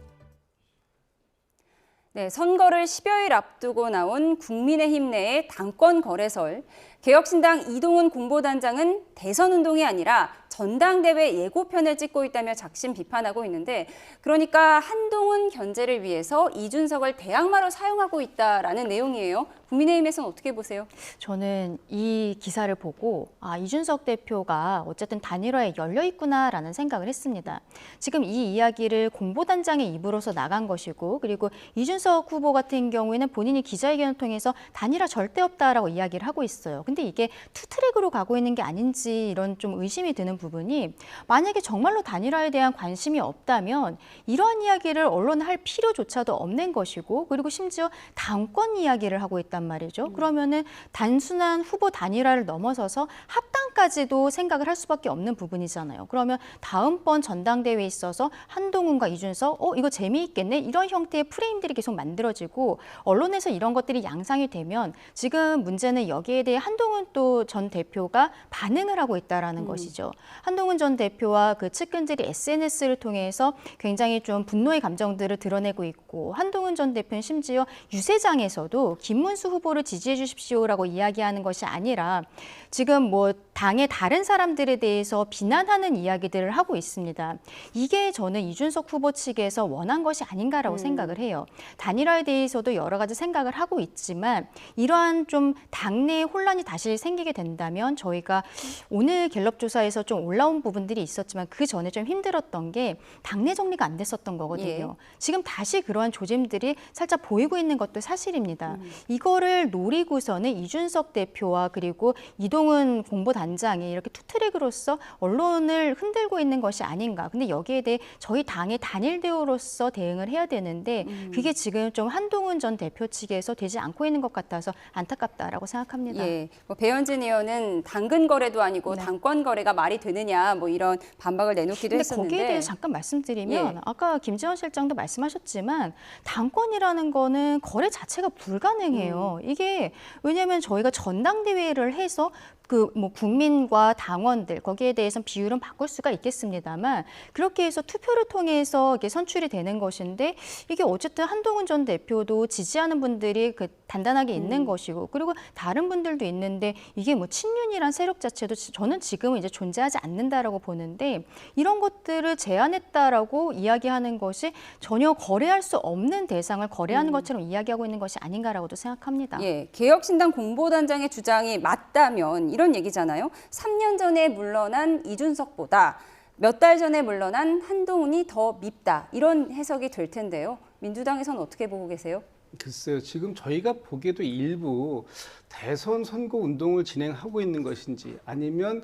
네, 선거를 10여일 앞두고 나온 국민의힘 내의 당권 거래설. 개혁신당 이동훈 공보단장은 대선 운동이 아니라 전당대회 예고편을 찍고 있다며 작심 비판하고 있는데, 그러니까 한동훈 견제를 위해서 이준석을 대항마로 사용하고 있다라는 내용이에요. 국민의힘에서는 어떻게 보세요? 저는 이 기사를 보고 이준석 대표가 어쨌든 단일화에 열려 있구나라는 생각을 했습니다. 지금 이 이야기를 공보단장의 입으로서 나간 것이고, 그리고 이준석 후보 같은 경우에는 본인이 기자회견을 통해서 단일화 절대 없다라고 이야기를 하고 있어요. 근데 이게 투트랙으로 가고 있는 게 아닌지 이런 좀 의심이 드는 부분이 만약에 정말로 단일화에 대한 관심이 없다면 이러한 이야기를 언론에 할 필요조차도 없는 것이고 그리고 심지어 당권 이야기를 하고 있단 말이죠. 그러면은 단순한 후보 단일화를 넘어서서 합당까지도 생각을 할 수밖에 없는 부분이잖아요. 그러면 다음번 전당대회에 있어서 한동훈과 이준석 이거 재미있겠네 이런 형태의 프레임들이 계속 만들어지고 언론에서 이런 것들이 양상이 되면 지금 문제는 여기에 대해 한동훈 또 전 대표가 반응을 하고 있다라는 것이죠. 한동훈 전 대표와 그 측근들이 SNS를 통해서 굉장히 좀 분노의 감정들을 드러내고 있고 한동훈 전 대표는 심지어 유세장에서도 김문수 후보를 지지해 주십시오라고 이야기하는 것이 아니라 지금 뭐 당의 다른 사람들에 대해서 비난하는 이야기들을 하고 있습니다. 이게 저는 이준석 후보 측에서 원한 것이 아닌가라고 생각을 해요. 단일화에 대해서도 여러 가지 생각을 하고 있지만 이러한 좀 당내에 혼란이 다시 생기게 된다면 저희가 오늘 갤럽 조사에서 좀 올라온 부분들이 있었지만 그 전에 좀 힘들었던 게 당내 정리가 안 됐었던 거거든요. 지금 다시 그러한 조짐들이 살짝 보이고 있는 것도 사실입니다. 이거를 노리고서는 이준석 대표와 그리고 이동훈 공보단장이 이렇게 투트랙으로서 언론을 흔들고 있는 것이 아닌가. 근데 여기에 대해 저희 당의 단일 대우로서 대응을 해야 되는데 그게 지금 좀 한동훈 전 대표 측에서 되지 않고 있는 것 같아서 안타깝다라고 생각합니다. 예, 뭐 배현진 의원은 당근 거래도 아니고 당권 거래가 말이 되느냐 뭐 이런 반박을 내놓기도 근데 했었는데 거기에 대해서 잠깐 말씀드리면 아까 김재원 실장도 말씀하셨지만 당권이라는 거는 거래 자체가 불가능해요. 이게 왜냐하면 저희가 전당대회를 해서 그 뭐 국민과 당원들 거기에 대해서는 비율은 바꿀 수가 있겠습니다만 그렇게 해서 투표를 통해서 이게 선출이 되는 것인데 이게 어쨌든 한동훈 전 대표도 지지하는 분들이 그 단단하게 있는 것이고 그리고 다른 분들도 있는데 이게 뭐 친윤이란 세력 자체도 저는 지금은 이제 존재하지 않는다라고 보는데 이런 것들을 제안했다라고 이야기하는 것이 전혀 거래할 수 없는 대상을 거래하는 것처럼 이야기하고 있는 것이 아닌가라고도 생각합니다. 예, 개혁신당 공보단장의 주장이 맞다면 이런 얘기잖아요. 3년 전에 물러난 이준석보다 몇 달 전에 물러난 한동훈이 더 밉다. 이런 해석이 될 텐데요. 민주당에서는 어떻게 보고 계세요? 글쎄요. 지금 저희가 보기에도 일부 대선 선거 운동을 진행하고 있는 것인지 아니면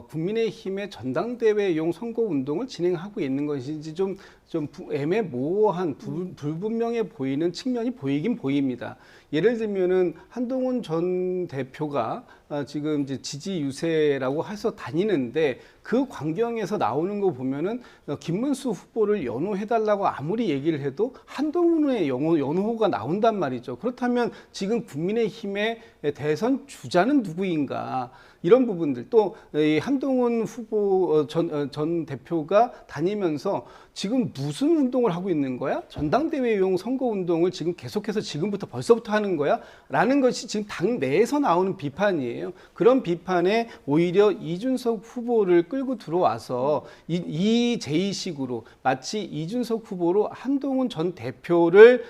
국민의힘의 전당대회용 선거 운동을 진행하고 있는 것인지 좀 애매모호한 불분명해 보이는 측면이 보이긴 보입니다. 예를 들면은 한동훈 전 대표가 지금 이제 지지 유세라고 해서 다니는데 그 광경에서 나오는 거 보면은 김문수 후보를 연호해달라고 아무리 얘기를 해도 한동훈의 연호가 나온단 말이죠. 그렇다면 지금 국민의힘의 대선 주자는 누구인가? 이런 부분들 또 한동훈 후보 전 대표가 다니면서 지금 무슨 운동을 하고 있는 거야? 전당대회용 선거 운동을 지금 계속해서 지금부터 벌써부터 하는 거야? 라는 것이 지금 당 내에서 나오는 비판이에요. 그런 비판에 오히려 이준석 후보를 끌고 들어와서 이 제의식으로 마치 이준석 후보로 한동훈 전 대표를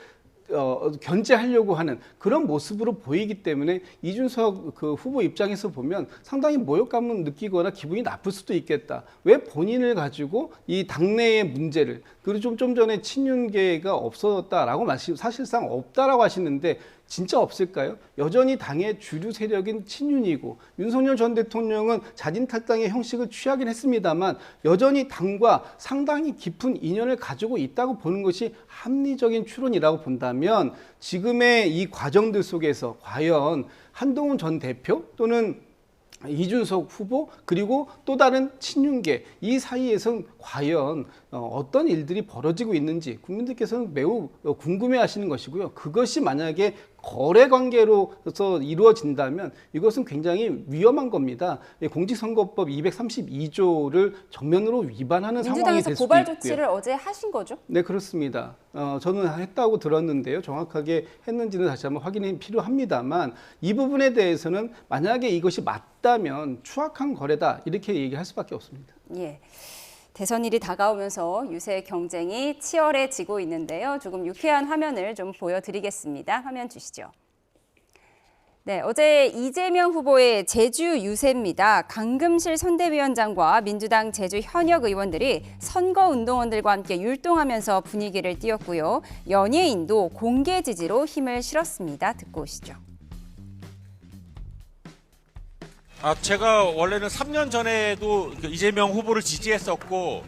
견제하려고 하는 그런 모습으로 보이기 때문에 이준석 그 후보 입장에서 보면 상당히 모욕감을 느끼거나 기분이 나쁠 수도 있겠다. 왜 본인을 가지고 이 당내의 문제를 그리고 좀 전에 친윤계가 없어졌다라고 사실상 없다라고 하시는데 진짜 없을까요? 여전히 당의 주류 세력인 친윤이고 윤석열 전 대통령은 자진 탈당의 형식을 취하긴 했습니다만 여전히 당과 상당히 깊은 인연을 가지고 있다고 보는 것이 합리적인 추론이라고 본다면 지금의 이 과정들 속에서 과연 한동훈 전 대표 또는 이준석 후보 그리고 또 다른 친윤계 이 사이에선 과연 어떤 일들이 벌어지고 있는지 국민들께서는 매우 궁금해하시는 것이고요. 그것이 만약에 거래 관계로서 이루어진다면 이것은 굉장히 위험한 겁니다. 공직선거법 232조를 정면으로 위반하는 상황이 될 수도 있고요. 민주당에서 고발 조치를 어제 하신 거죠? 네, 그렇습니다. 저는 했다고 들었는데요. 정확하게 했는지는 다시 한번 확인이 필요합니다만 이 부분에 대해서는 만약에 이것이 맞다면 추악한 거래다 이렇게 얘기할 수밖에 없습니다. 예. 대선일이 다가오면서 유세 경쟁이 치열해지고 있는데요. 조금 유쾌한 화면을 좀 보여드리겠습니다. 화면 주시죠. 네, 어제 이재명 후보의 제주 유세입니다. 강금실 선대위원장과 민주당 제주 현역 의원들이 선거운동원들과 함께 율동하면서 분위기를 띄웠고요. 연예인도 공개 지지로 힘을 실었습니다. 듣고 오시죠. 제가 원래는 3년 전에도 이재명 후보를 지지했었고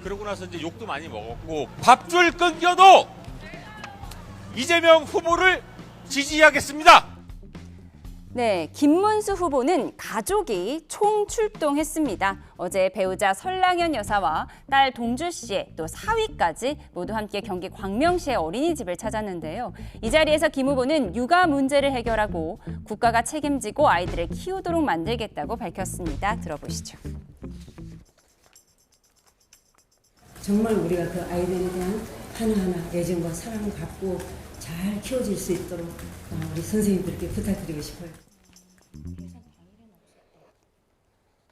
그러고 나서 이제 욕도 많이 먹었고 밥줄 끊겨도 이재명 후보를 지지하겠습니다. 네, 김문수 후보는 가족이 총출동했습니다. 어제 배우자 설랑현 여사와 딸 동주 씨의 또 사위까지 모두 함께 경기 광명시의 어린이집을 찾았는데요. 이 자리에서 김 후보는 육아 문제를 해결하고 국가가 책임지고 아이들을 키우도록 만들겠다고 밝혔습니다. 들어보시죠. 정말 우리가 그 아이들에 대한 하나하나 애정과 사랑을 갖고 잘 키워질 수 있도록 우리 선생님들께 부탁드리고 싶어요.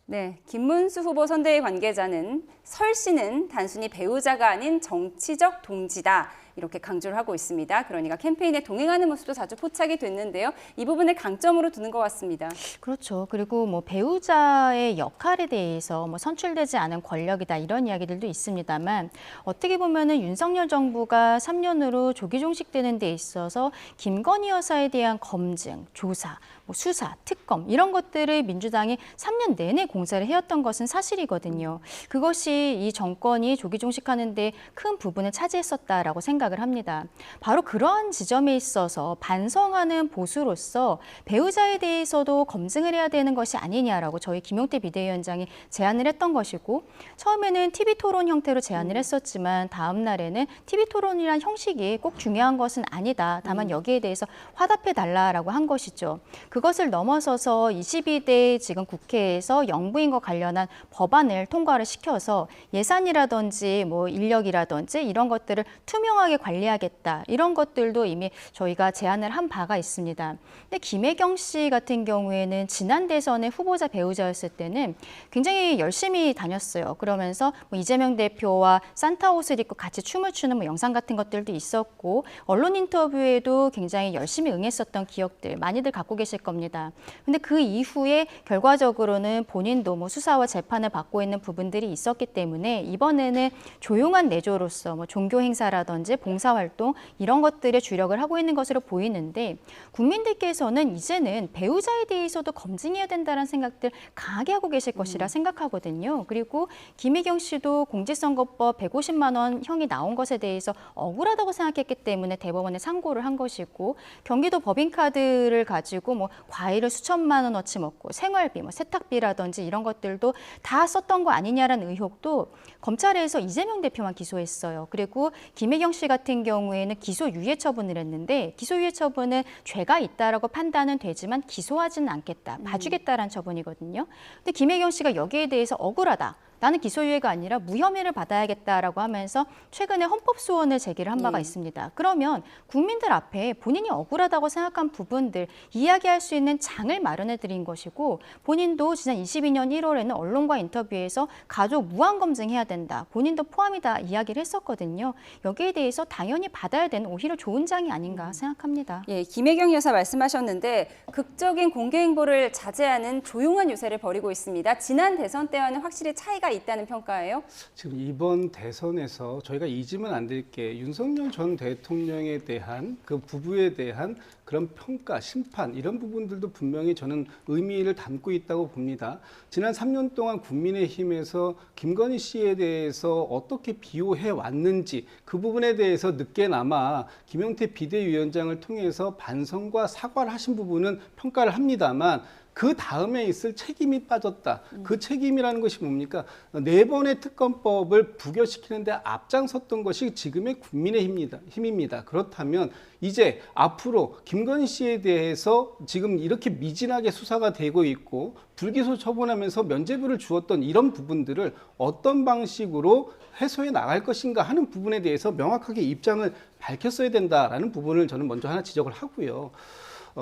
네, 김문수 후보 선대위 관계자는 설 씨는 단순히 배우자가 아닌 정치적 동지다. 이렇게 강조를 하고 있습니다. 그러니까 캠페인에 동행하는 모습도 자주 포착이 됐는데요. 이 부분을 강점으로 두는 것 같습니다. 그렇죠. 그리고 뭐 배우자의 역할에 대해서 뭐 선출되지 않은 권력이다 이런 이야기들도 있습니다만 어떻게 보면은 윤석열 정부가 3년으로 조기 종식되는 데 있어서 김건희 여사에 대한 검증, 조사, 뭐 수사, 특검 이런 것들을 민주당이 3년 내내 공세를 해왔던 것은 사실이거든요. 그것이 이 정권이 조기 종식하는 데 큰 부분을 차지했었다라고 생각을 합니다. 바로 그러한 지점에 있어서 반성하는 보수로서 배우자에 대해서도 검증을 해야 되는 것이 아니냐라고 저희 김용태 비대위원장이 제안을 했던 것이고 처음에는 TV토론 형태로 제안을 했었지만 다음 날에는 TV토론이란 형식이 꼭 중요한 것은 아니다. 다만 여기에 대해서 화답해달라라고 한 것이죠. 그것을 넘어서서 22대 지금 국회에서 영부인과 관련한 법안을 통과를 시켜서 예산이라든지 뭐 인력이라든지 이런 것들을 투명하게 관리하겠다. 이런 것들도 이미 저희가 제안을 한 바가 있습니다. 근데 김혜경 씨 같은 경우에는 지난 대선의 후보자 배우자였을 때는 굉장히 열심히 다녔어요. 그러면서 뭐 이재명 대표와 산타 옷을 입고 같이 춤을 추는 뭐 영상 같은 것들도 있었고 언론 인터뷰에도 굉장히 열심히 응했었던 기억들 많이들 갖고 계실 겁니다. 근데 그 이후에 결과적으로는 본인도 뭐 수사와 재판을 받고 있는 부분들이 있었기 때문에 이번에는 조용한 내조로서 뭐 종교 행사라든지 봉사활동 이런 것들에 주력을 하고 있는 것으로 보이는데 국민들께서는 이제는 배우자에 대해서도 검증해야 된다는 생각들 강하게 하고 계실 것이라 생각하거든요. 그리고 김혜경 씨도 공직선거법 150만 원 형이 나온 것에 대해서 억울하다고 생각했기 때문에 대법원에 상고를 한 것이고 경기도 법인카드를 가지고 뭐 과일을 수천만 원어치 먹고 생활비, 뭐 세탁비라든지 이런 것들도 다 썼던 거 아니냐라는 의혹도 검찰에서 이재명 대표만 기소했어요. 그리고 김혜경 씨 같은 경우에는 기소유예 처분을 했는데 기소유예 처분은 죄가 있다라고 판단은 되지만 기소하지는 않겠다, 봐주겠다라는 처분이거든요. 근데 김혜경 씨가 여기에 대해서 억울하다. 나는 기소유예가 아니라 무혐의를 받아야겠다라고 하면서 최근에 헌법소원을 제기를 한 바가 있습니다. 그러면 국민들 앞에 본인이 억울하다고 생각한 부분들 이야기할 수 있는 장을 마련해 드린 것이고 본인도 지난 22년 1월에는 언론과 인터뷰에서 가족 무한 검증해야 된다. 본인도 포함이다 이야기를 했었거든요. 여기에 대해서 당연히 받아야 되는 오히려 좋은 장이 아닌가 생각합니다. 예, 김혜경 여사 말씀하셨는데 극적인 공개 행보를 자제하는 조용한 유세를 벌이고 있습니다. 지난 대선 때와는 확실히 차이가 있다는 평가예요? 지금 이번 대선에서 저희가 잊으면 안 될 게 윤석열 전 대통령에 대한 그 부부에 대한 그런 평가, 심판 이런 부분들도 분명히 저는 의미를 담고 있다고 봅니다. 지난 3년 동안 국민의힘에서 김건희 씨에 대해서 어떻게 비호해 왔는지 그 부분에 대해서 늦게나마 김용태 비대위원장을 통해서 반성과 사과를 하신 부분은 평가를 합니다만 그 다음에 있을 책임이 빠졌다. 그 책임이라는 것이 뭡니까? 4번의 특검법을 부결시키는 데 앞장섰던 것이 지금의 국민의힘입니다. 그렇다면 이제 앞으로 김건희 씨에 대해서 지금 이렇게 미진하게 수사가 되고 있고 불기소 처분하면서 면죄부를 주었던 이런 부분들을 어떤 방식으로 해소해 나갈 것인가 하는 부분에 대해서 명확하게 입장을 밝혔어야 된다라는 부분을 저는 먼저 하나 지적을 하고요.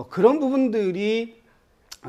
그런 부분들이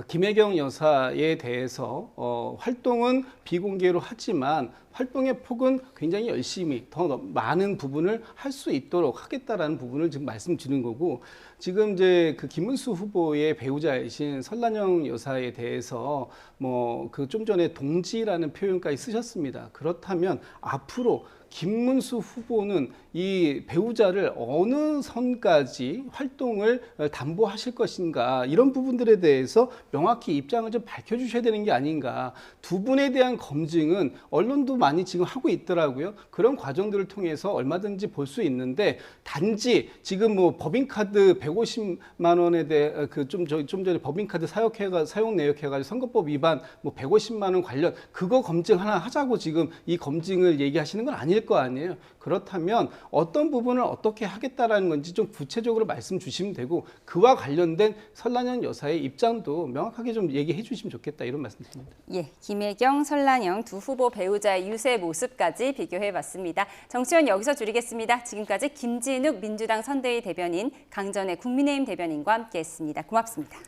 김혜경 여사에 대해서 활동은 비공개로 하지만 활동의 폭은 굉장히 열심히 더 많은 부분을 할 수 있도록 하겠다라는 부분을 지금 말씀드린 거고 지금 이제 그 김문수 후보의 배우자이신 설란영 여사에 대해서 뭐 그 좀 전에 동지라는 표현까지 쓰셨습니다. 그렇다면 앞으로 김문수 후보는 이 배우자를 어느 선까지 활동을 담보하실 것인가 이런 부분들에 대해서 명확히 입장을 좀 밝혀주셔야 되는 게 아닌가. 두 분에 대한 검증은 언론도 많이 지금 하고 있더라고요. 그런 과정들을 통해서 얼마든지 볼 수 있는데 단지 지금 뭐 법인카드 150만 원에 대해 좀 전에 법인카드 사용 내역해가지고 선거법 위반 뭐 150만 원 관련 그거 검증 하나 하자고 지금 이 검증을 얘기하시는 건 아닐 거 아니에요. 그렇다면 어떤 부분을 어떻게 하겠다라는 건지 좀 구체적으로 말씀 주시면 되고 그와 관련된 설란영 여사의 입장도 명확하게 좀 얘기해 주시면 좋겠다 이런 말씀 드립니다. 예, 김혜경, 설란영 두 후보 배우자의 유세 모습까지 비교해봤습니다. 정치원 여기서 줄이겠습니다. 지금까지 김진욱 민주당 선대위 대변인, 강전의 국민의힘 대변인과 함께했습니다. 고맙습니다.